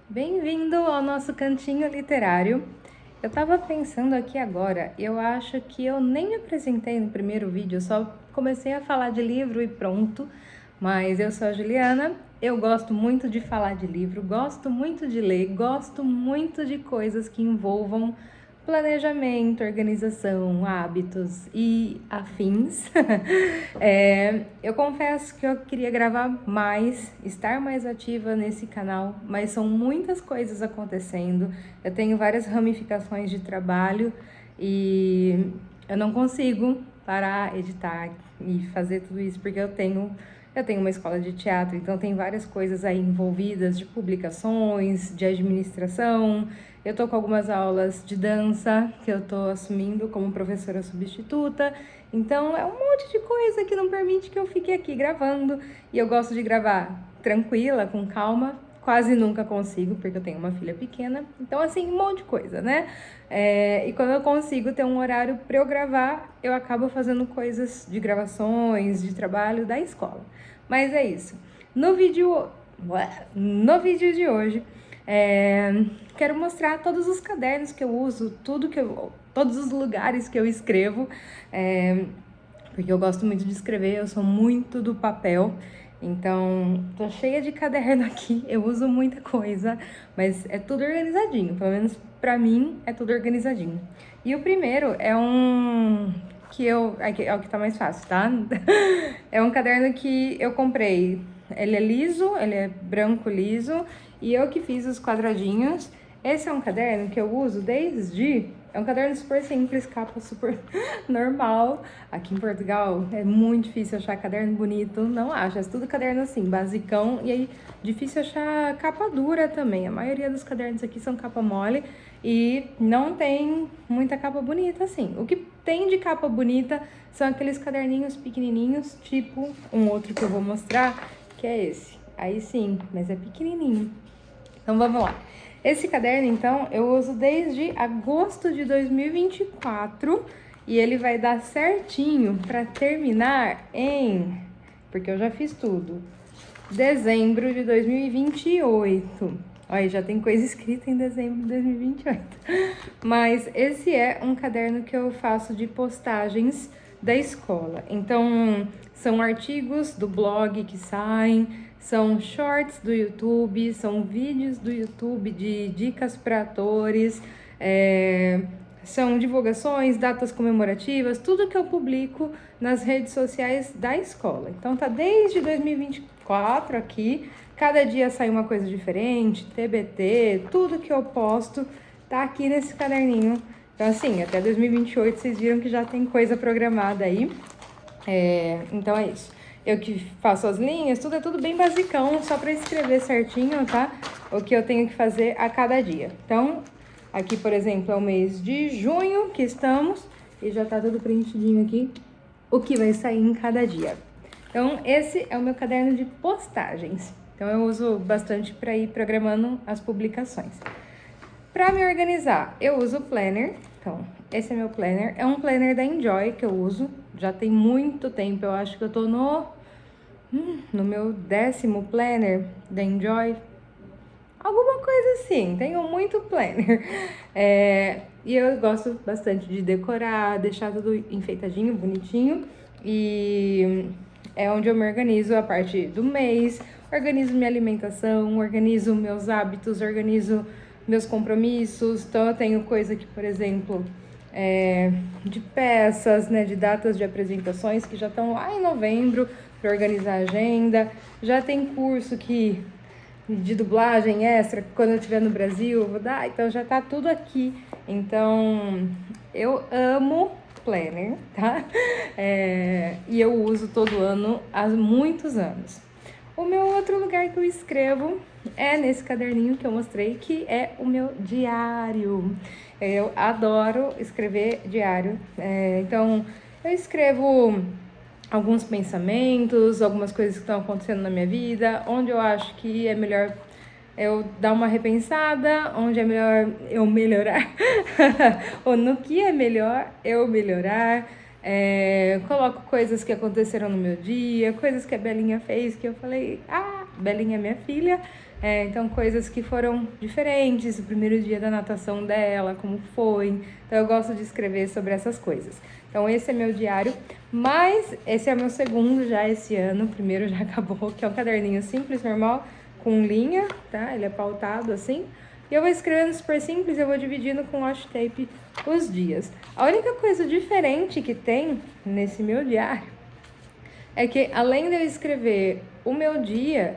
Bem-vindo ao nosso cantinho literário. Eu tava pensando aqui agora, eu acho que eu nem me apresentei no primeiro vídeo, eu só comecei a falar de livro e pronto. Mas eu sou a Juliana, eu gosto muito de falar de livro, gosto muito de ler, gosto muito de coisas que envolvam planejamento, organização, hábitos e afins. Eu confesso que eu queria gravar mais, estar mais ativa nesse canal, mas são muitas coisas acontecendo. Eu tenho várias ramificações de trabalho e eu não consigo parar, editar e fazer tudo isso porque eu tenho uma escola de teatro, então tem várias coisas aí envolvidas de publicações, de administração. Eu tô com algumas aulas de dança que eu tô assumindo como professora substituta. Então é um monte de coisa que não permite que eu fique aqui gravando. E eu gosto de gravar tranquila, com calma. Quase nunca consigo, porque eu tenho uma filha pequena. Então, assim, um monte de coisa, né? E quando eu consigo ter um horário para eu gravar, eu acabo fazendo coisas de gravações, de trabalho da escola. Mas é isso. No vídeo de hoje, quero mostrar todos os cadernos que eu uso, todos os lugares que eu escrevo, porque eu gosto muito de escrever, eu sou muito do papel. Então, tô cheia de caderno aqui, eu uso muita coisa, mas é tudo organizadinho, pelo menos pra mim é tudo organizadinho. E o primeiro é um que é o que tá mais fácil, tá? É um caderno que eu comprei, ele é liso, ele é branco liso, e eu que fiz os quadradinhos. Esse é um caderno que eu uso é um caderno super simples, capa super normal. Aqui em Portugal é muito difícil achar caderno bonito, não acha? É tudo caderno assim, basicão, e aí difícil achar capa dura também. A maioria dos cadernos aqui são capa mole e não tem muita capa bonita assim. O que tem de capa bonita são aqueles caderninhos pequenininhos, tipo um outro que eu vou mostrar, que é esse. Aí sim, mas é pequenininho. Então vamos lá. Esse caderno, então, eu uso desde agosto de 2024 e ele vai dar certinho para terminar porque eu já fiz tudo, dezembro de 2028. Olha, já tem coisa escrita em dezembro de 2028. Mas esse é um caderno que eu faço de postagens da escola. Então, são artigos do blog que saem, são shorts do YouTube, são vídeos do YouTube de dicas para atores, são divulgações, datas comemorativas, tudo que eu publico nas redes sociais da escola. Então tá desde 2024 aqui, cada dia sai uma coisa diferente, TBT, tudo que eu posto tá aqui nesse caderninho. Então assim, até 2028 vocês viram que já tem coisa programada aí. Então é isso. Eu que faço as linhas, tudo é tudo bem basicão, só para escrever certinho, tá? O que eu tenho que fazer a cada dia. Então, aqui, por exemplo, é o mês de junho que estamos e já tá tudo preenchidinho aqui, o que vai sair em cada dia. Então, esse é o meu caderno de postagens. Então, eu uso bastante para ir programando as publicações. Para me organizar, eu uso o planner. Então, esse é meu planner. É um planner da Enjoy que eu uso. Já tem muito tempo. Eu acho que eu tô no meu 10º planner da Enjoy. Alguma coisa assim. Tenho muito planner. E eu gosto bastante de decorar, deixar tudo enfeitadinho, bonitinho. E é onde eu me organizo a parte do mês. Organizo minha alimentação, organizo meus hábitos, organizo meus compromissos. Então, eu tenho coisa que, por exemplo, de peças, né, de datas de apresentações que já estão lá em novembro para organizar a agenda. Já tem curso de dublagem extra, quando eu estiver no Brasil, eu vou dar. Então, já tá tudo aqui. Então, eu amo planner, tá? E eu uso todo ano há muitos anos. O meu outro lugar que eu escrevo é nesse caderninho que eu mostrei, que é o meu diário. Eu adoro escrever diário. Então, eu escrevo alguns pensamentos, algumas coisas que estão acontecendo na minha vida, onde eu acho que é melhor eu dar uma repensada, onde é melhor eu melhorar, ou no que é melhor eu melhorar. Coloco coisas que aconteceram no meu dia, coisas que a Belinha fez, que eu falei, Belinha é minha filha, Então coisas que foram diferentes, o primeiro dia da natação dela, como foi. Então eu gosto de escrever sobre essas coisas. Então esse é meu diário, mas esse é o meu segundo já esse ano, o primeiro já acabou, que é um caderninho simples, normal, com linha, tá? Ele é pautado assim. E eu vou escrevendo super simples, eu vou dividindo com washi tape os dias. A única coisa diferente que tem nesse meu diário é que, além de eu escrever o meu dia,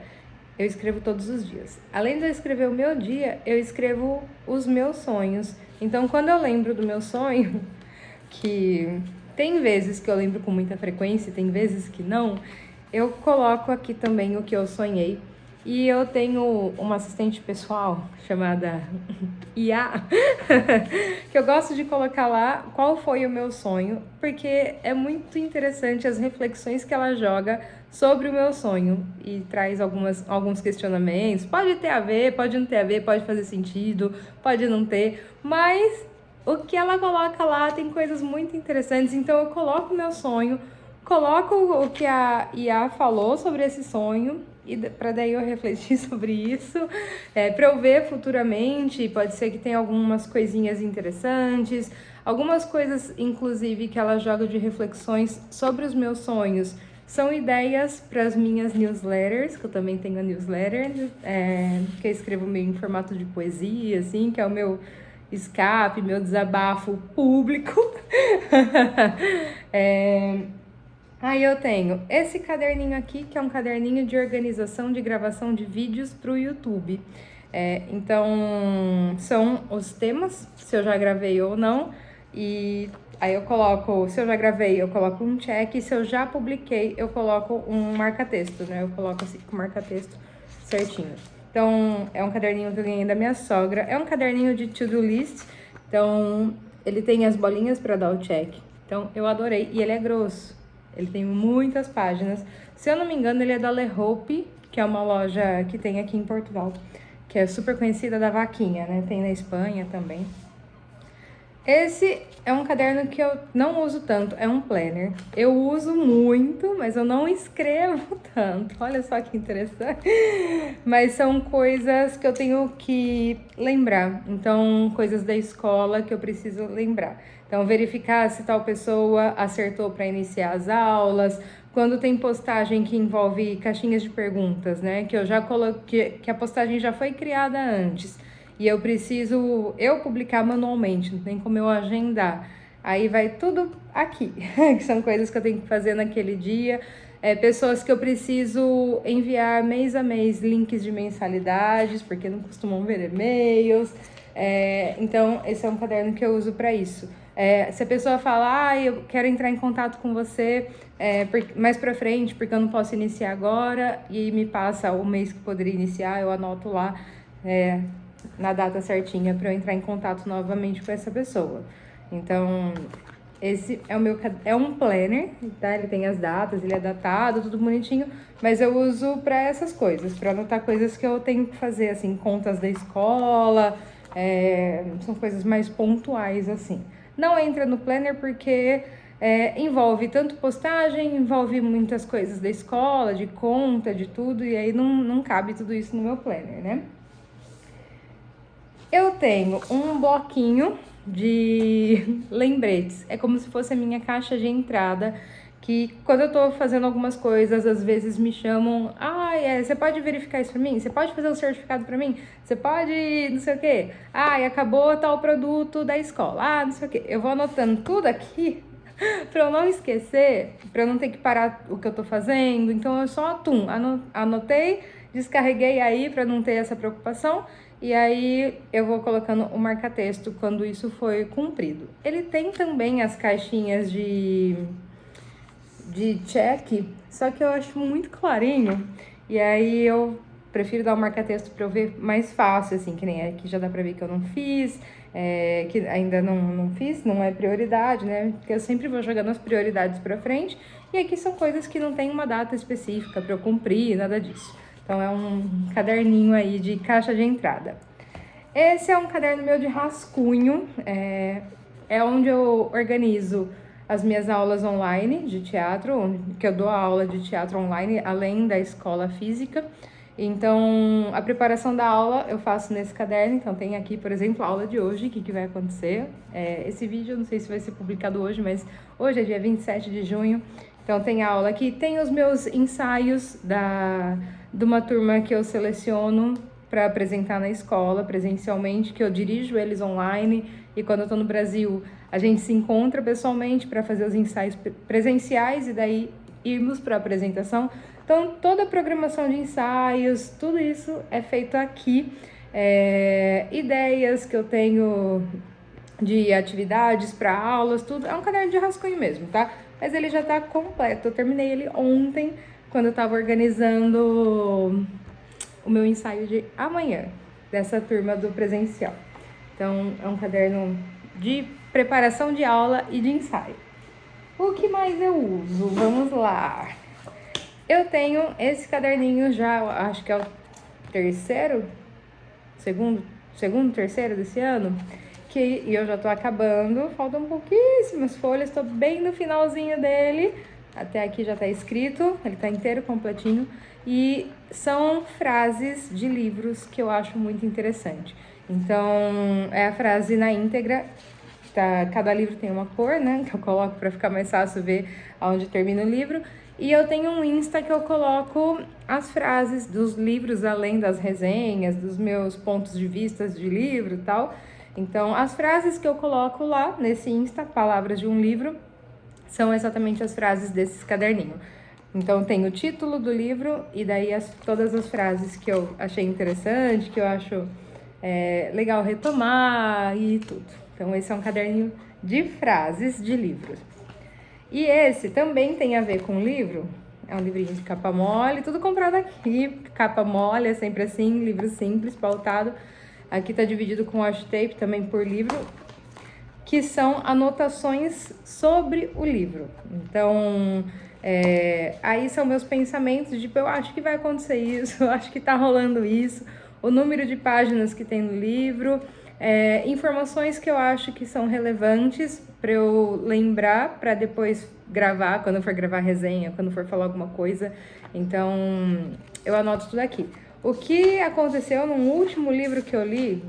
eu escrevo todos os dias. Além de eu escrever o meu dia, eu escrevo os meus sonhos. Então, quando eu lembro do meu sonho, que tem vezes que eu lembro com muita frequência, tem vezes que não, eu coloco aqui também o que eu sonhei. E eu tenho uma assistente pessoal chamada IA, que eu gosto de colocar lá qual foi o meu sonho, porque é muito interessante as reflexões que ela joga sobre o meu sonho e traz alguns questionamentos. Pode ter a ver, pode não ter a ver, pode fazer sentido, pode não ter, mas o que ela coloca lá tem coisas muito interessantes. Então eu coloco o meu sonho, coloco o que a IA falou sobre esse sonho, e para daí eu refletir sobre isso, para eu ver futuramente. Pode ser que tenha algumas coisinhas interessantes, algumas coisas, inclusive, que ela joga de reflexões sobre os meus sonhos. São ideias para as minhas newsletters, que eu também tenho a newsletter, que eu escrevo meio em formato de poesia, assim, que é o meu escape, meu desabafo público. Aí eu tenho esse caderninho aqui, que é um caderninho de organização de gravação de vídeos para o YouTube. Então, são os temas, se eu já gravei ou não, e aí eu coloco, se eu já gravei, eu coloco um check, se eu já publiquei, eu coloco um marca-texto, né? Eu coloco assim, com marca-texto certinho. Então, é um caderninho que eu ganhei da minha sogra, é um caderninho de to-do list, então ele tem as bolinhas para dar o check. Então, eu adorei, e ele é grosso. Ele tem muitas páginas. Se eu não me engano, ele é da Le Hope, que é uma loja que tem aqui em Portugal, que é super conhecida, da vaquinha, né? Tem na Espanha também. Esse é um caderno que eu não uso tanto, é um planner. Eu uso muito, mas eu não escrevo tanto. Olha só que interessante. Mas são coisas que eu tenho que lembrar. Então, coisas da escola que eu preciso lembrar. Então, verificar se tal pessoa acertou para iniciar as aulas. Quando tem postagem que envolve caixinhas de perguntas, né? Que eu já coloquei, que a postagem já foi criada antes. E eu preciso publicar manualmente, não tem como eu agendar. Aí vai tudo aqui, que são coisas que eu tenho que fazer naquele dia. Pessoas que eu preciso enviar mês a mês links de mensalidades, porque não costumam ver e-mails. Então, esse é um caderno que eu uso para isso. Se a pessoa fala, eu quero entrar em contato com você mais pra frente, porque eu não posso iniciar agora, e me passa o mês que poderia iniciar, eu anoto lá na data certinha para eu entrar em contato novamente com essa pessoa. Então, esse é um planner, tá? Ele tem as datas, ele é datado, tudo bonitinho, mas eu uso para essas coisas, para anotar coisas que eu tenho que fazer, assim, contas da escola, são coisas mais pontuais, assim. Não entra no planner porque envolve tanto postagem, envolve muitas coisas da escola, de conta, de tudo, e aí não cabe tudo isso no meu planner, né? Eu tenho um bloquinho de lembretes. É como se fosse a minha caixa de entrada, que quando eu tô fazendo algumas coisas, às vezes me chamam, você pode verificar isso pra mim? Você pode fazer um certificado pra mim? Você pode não sei o quê? Acabou tal produto da escola, não sei o quê. Eu vou anotando tudo aqui pra eu não esquecer, pra eu não ter que parar o que eu tô fazendo. Então eu só anotei, descarreguei aí pra não ter essa preocupação. E aí eu vou colocando o marca-texto quando isso foi cumprido. Ele tem também as caixinhas de check, só que eu acho muito clarinho. E aí eu prefiro dar o marca-texto para eu ver mais fácil, assim, que nem aqui já dá pra ver que eu não fiz, que ainda não fiz, não é prioridade, né? Porque eu sempre vou jogando as prioridades pra frente. E aqui são coisas que não tem uma data específica para eu cumprir, nada disso. Então, é um caderninho aí de caixa de entrada. Esse é um caderno meu de rascunho, é onde eu organizo as minhas aulas online de teatro, que eu dou aula de teatro online, além da escola física. Então, a preparação da aula eu faço nesse caderno. Então, tem aqui, por exemplo, a aula de hoje, o que vai acontecer. Esse vídeo, eu não sei se vai ser publicado hoje, mas hoje é dia 27 de junho. Então, tem a aula aqui. Tem os meus ensaios de uma turma que eu seleciono para apresentar na escola, presencialmente, que eu dirijo eles online. E quando eu tô no Brasil, a gente se encontra pessoalmente para fazer os ensaios presenciais e daí irmos para a apresentação. Então, toda a programação de ensaios, tudo isso é feito aqui. Ideias que eu tenho de atividades para aulas, tudo. É um caderno de rascunho mesmo, tá? Mas ele já tá completo. Eu terminei ele ontem, quando eu tava organizando o meu ensaio de amanhã, dessa turma do presencial. Então, é um caderno de preparação de aula e de ensaio. O que mais eu uso? Vamos lá. Eu tenho esse caderninho já, acho que é o terceiro desse ano, e eu já tô acabando, faltam pouquíssimas folhas, tô bem no finalzinho dele, até aqui já tá escrito, ele tá inteiro, completinho, e são frases de livros que eu acho muito interessante. Então, é a frase na íntegra, tá, cada livro tem uma cor, né, que eu coloco para ficar mais fácil ver aonde termina o livro. E eu tenho um Insta que eu coloco as frases dos livros, além das resenhas, dos meus pontos de vista de livro e tal. Então, as frases que eu coloco lá nesse Insta, palavras de um livro, são exatamente as frases desse caderninho. Então, tem o título do livro e daí todas as frases que eu achei interessante, que eu acho legal retomar e tudo. Então, esse é um caderninho de frases de livros. E esse também tem a ver com livro, é um livrinho de capa mole, tudo comprado aqui, capa mole, é sempre assim, livro simples, pautado. Aqui tá dividido com washi tape também por livro, que são anotações sobre o livro. Então, aí são meus pensamentos, tipo, eu acho que vai acontecer isso, eu acho que tá rolando isso, o número de páginas que tem no livro, informações que eu acho que são relevantes para eu lembrar, para depois gravar, quando eu for gravar resenha, quando for falar alguma coisa. Então, eu anoto tudo aqui. O que aconteceu no último livro que eu li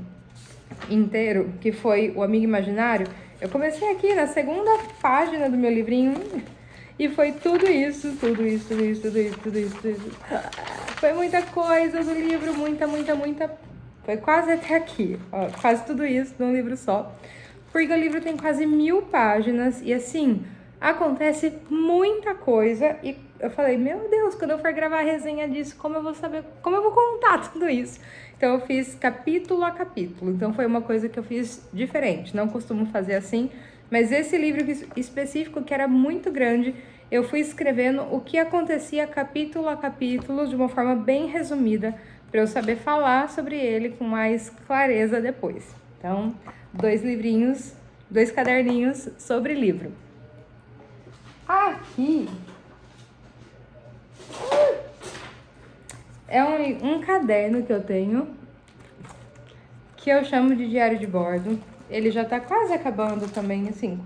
inteiro, que foi O Amigo Imaginário, eu comecei aqui na segunda página do meu livrinho e foi tudo isso. Foi muita coisa do livro, muita. Foi quase até aqui, ó, quase tudo isso num livro só. Porque o livro tem quase 1000 páginas e assim, acontece muita coisa. E eu falei, meu Deus, quando eu for gravar a resenha disso, como eu vou saber, como eu vou contar tudo isso? Então eu fiz capítulo a capítulo, então foi uma coisa que eu fiz diferente, não costumo fazer assim. Mas esse livro específico, que era muito grande, eu fui escrevendo o que acontecia capítulo a capítulo de uma forma bem resumida, para eu saber falar sobre ele com mais clareza depois. Então, 2 livrinhos, 2 caderninhos sobre livro. Aqui é um caderno que eu tenho, que eu chamo de diário de bordo. Ele já tá quase acabando também, assim,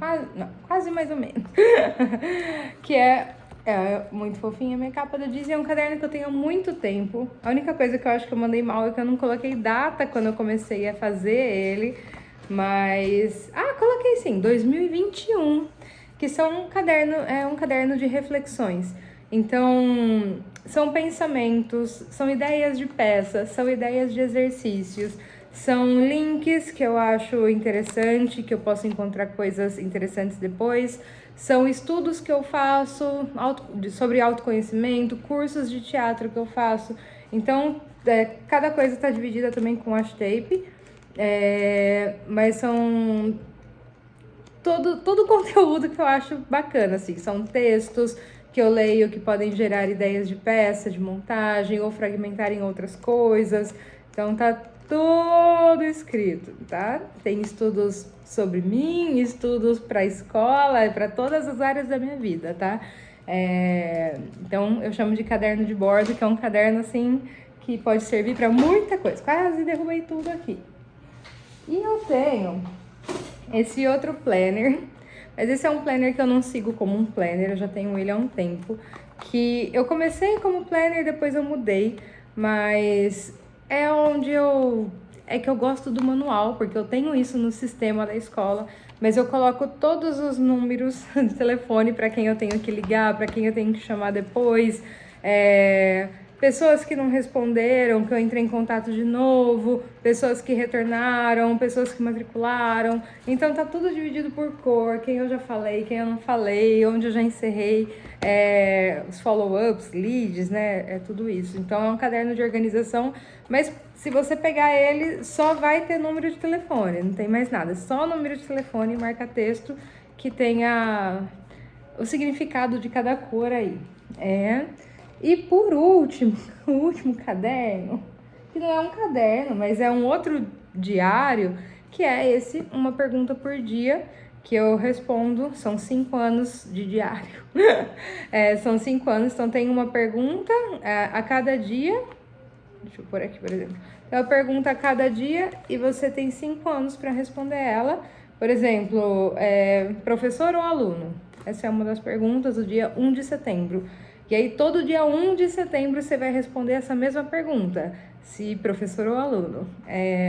quase mais ou menos. Que é muito fofinha a minha capa da Disney. É um caderno que eu tenho há muito tempo. A única coisa que eu acho que eu mandei mal é que eu não coloquei data quando eu comecei a fazer ele. Mas, coloquei sim, 2021, que são um caderno de reflexões. Então, são pensamentos, são ideias de peças, são ideias de exercícios, são links que eu acho interessante, que eu posso encontrar coisas interessantes depois, são estudos que eu faço sobre autoconhecimento, cursos de teatro que eu faço. Então, cada coisa está dividida também com washi tape. Mas são todo conteúdo que eu acho bacana, assim, são textos que eu leio que podem gerar ideias de peça, de montagem ou fragmentar em outras coisas. Então tá tudo escrito, tá? Tem estudos sobre mim, estudos para escola, para todas as áreas da minha vida, tá? Então eu chamo de caderno de bordo, que é um caderno assim que pode servir para muita coisa. Quase derrubei tudo aqui. E eu tenho esse outro planner, mas esse é um planner que eu não sigo como um planner, eu já tenho ele há um tempo, que eu comecei como planner, depois eu mudei mas é que eu gosto do manual, porque eu tenho isso no sistema da escola, mas eu coloco todos os números de telefone para quem eu tenho que ligar, para quem eu tenho que chamar depois, pessoas que não responderam, que eu entrei em contato de novo, pessoas que retornaram, pessoas que matricularam. Então tá tudo dividido por cor, quem eu já falei, quem eu não falei, onde eu já encerrei, os follow-ups, leads, né? É tudo isso. Então é um caderno de organização, mas se você pegar ele, só vai ter número de telefone, não tem mais nada. Só número de telefone e marca-texto que tenha o significado de cada cor aí. E por último, o último caderno, que não é um caderno, mas é um outro diário, que é esse, uma pergunta por dia, que eu respondo. São 5 anos de diário. São 5 anos, então tem uma pergunta a cada dia. Deixa eu pôr aqui, por exemplo. Então, a pergunta a cada dia e você tem 5 anos para responder ela. Por exemplo, professor ou aluno? Essa é uma das perguntas do dia 1 de setembro. E aí, todo dia 1 de setembro, você vai responder essa mesma pergunta, se professor ou aluno.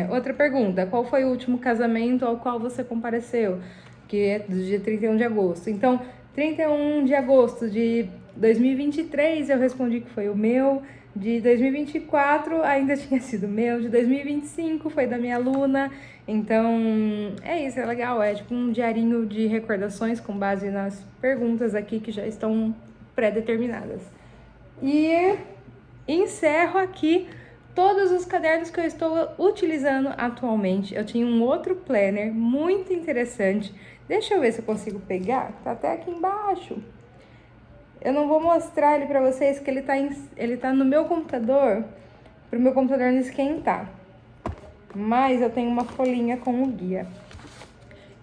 Outra pergunta, qual foi o último casamento ao qual você compareceu? Que é do dia 31 de agosto. Então, 31 de agosto de 2023, eu respondi que foi o meu. De 2024, ainda tinha sido meu. De 2025, foi da minha aluna. Então, é isso, é legal. É tipo um diarinho de recordações com base nas perguntas aqui que já estão pré-determinadas. E encerro aqui todos os cadernos que eu estou utilizando atualmente. Eu tinha um outro planner muito interessante. Deixa eu ver se eu consigo pegar. Tá até aqui embaixo. Eu não vou mostrar ele pra vocês, que ele tá no meu computador, pro meu computador não esquentar. Mas eu tenho uma folhinha com o guia.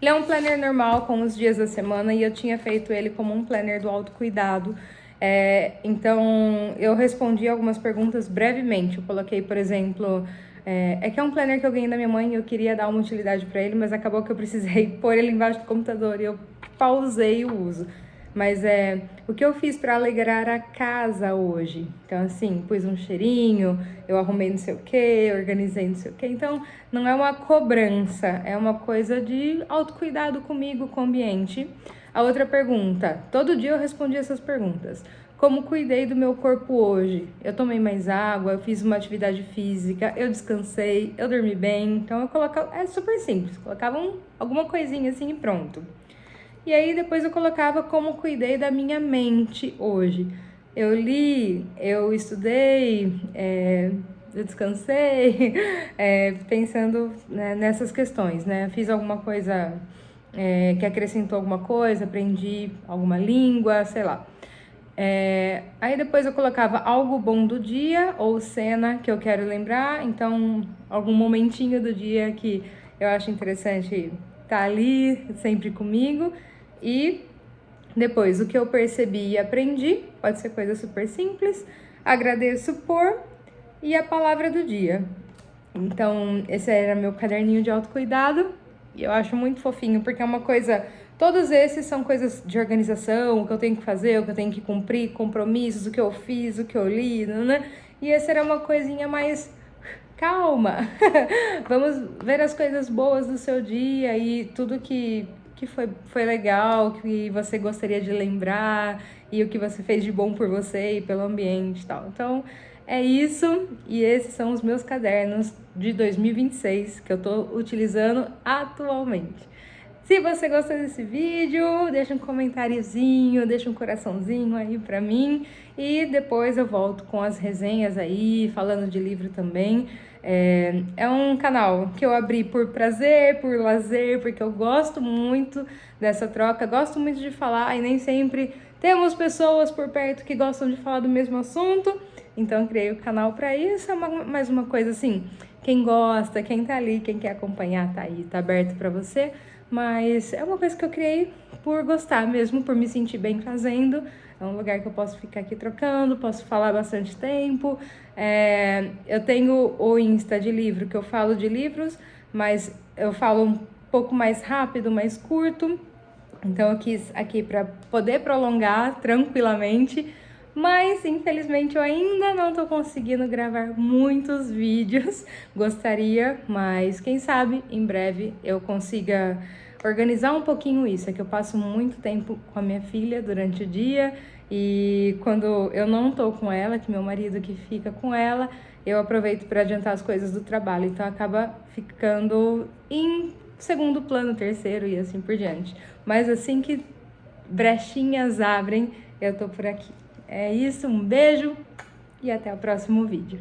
Ele é um planner normal com os dias da semana e eu tinha feito ele como um planner do autocuidado. Então, eu respondi algumas perguntas brevemente. Eu coloquei, por exemplo, que é um planner que eu ganhei da minha mãe e eu queria dar uma utilidade para ele, mas acabou que eu precisei pôr ele embaixo do computador e eu pausei o uso. Mas o que eu fiz para alegrar a casa hoje? Então, assim, pus um cheirinho, eu arrumei não sei o que, organizei não sei o que. Então, não é uma cobrança, é uma coisa de autocuidado comigo, com o ambiente. A outra pergunta, todo dia eu respondi essas perguntas. Como cuidei do meu corpo hoje? Eu tomei mais água, eu fiz uma atividade física, eu descansei, eu dormi bem. Então, eu colocava, é super simples, colocava alguma coisinha assim e pronto. E aí depois eu colocava como cuidei da minha mente hoje. Eu li, eu estudei, eu descansei, pensando, né, nessas questões, né? Fiz alguma coisa que acrescentou alguma coisa, aprendi alguma língua, sei lá. Aí depois eu colocava algo bom do dia ou cena que eu quero lembrar, então algum momentinho do dia que eu acho interessante estar ali sempre comigo. E depois, o que eu percebi e aprendi, pode ser coisa super simples, agradeço por, e a palavra do dia. Então, esse era meu caderninho de autocuidado, e eu acho muito fofinho, porque é uma coisa, todos esses são coisas de organização, o que eu tenho que fazer, o que eu tenho que cumprir, compromissos, o que eu fiz, o que eu li, né? E esse era uma coisinha mais calma. Vamos ver as coisas boas do seu dia e tudo que foi legal, que você gostaria de lembrar e o que você fez de bom por você e pelo ambiente e tal. Então, é isso, e esses são os meus cadernos de 2026 que eu tô utilizando atualmente. Se você gostou desse vídeo, deixa um comentáriozinho, deixa um coraçãozinho aí pra mim e depois eu volto com as resenhas aí, falando de livro também. É um canal que eu abri por prazer, por lazer, porque eu gosto muito dessa troca, gosto muito de falar e nem sempre temos pessoas por perto que gostam de falar do mesmo assunto, então criei o canal para isso. É mais uma coisa assim, quem gosta, quem tá ali, quem quer acompanhar tá aí, tá aberto para você, mas é uma coisa que eu criei por gostar mesmo, por me sentir bem fazendo. É um lugar que eu posso ficar aqui trocando, posso falar bastante tempo. Eu tenho o Insta de livro, que eu falo de livros, mas eu falo um pouco mais rápido, mais curto. Então eu quis aqui para poder prolongar tranquilamente, Mas, infelizmente, eu ainda não tô conseguindo gravar muitos vídeos. Gostaria, mas quem sabe em breve eu consiga organizar um pouquinho isso. É que eu passo muito tempo com a minha filha durante o dia e quando eu não tô com ela, que meu marido que fica com ela, eu aproveito para adiantar as coisas do trabalho. Então acaba ficando em segundo plano, terceiro e assim por diante. Mas assim que brechinhas abrem, eu tô por aqui. É isso, um beijo e até o próximo vídeo.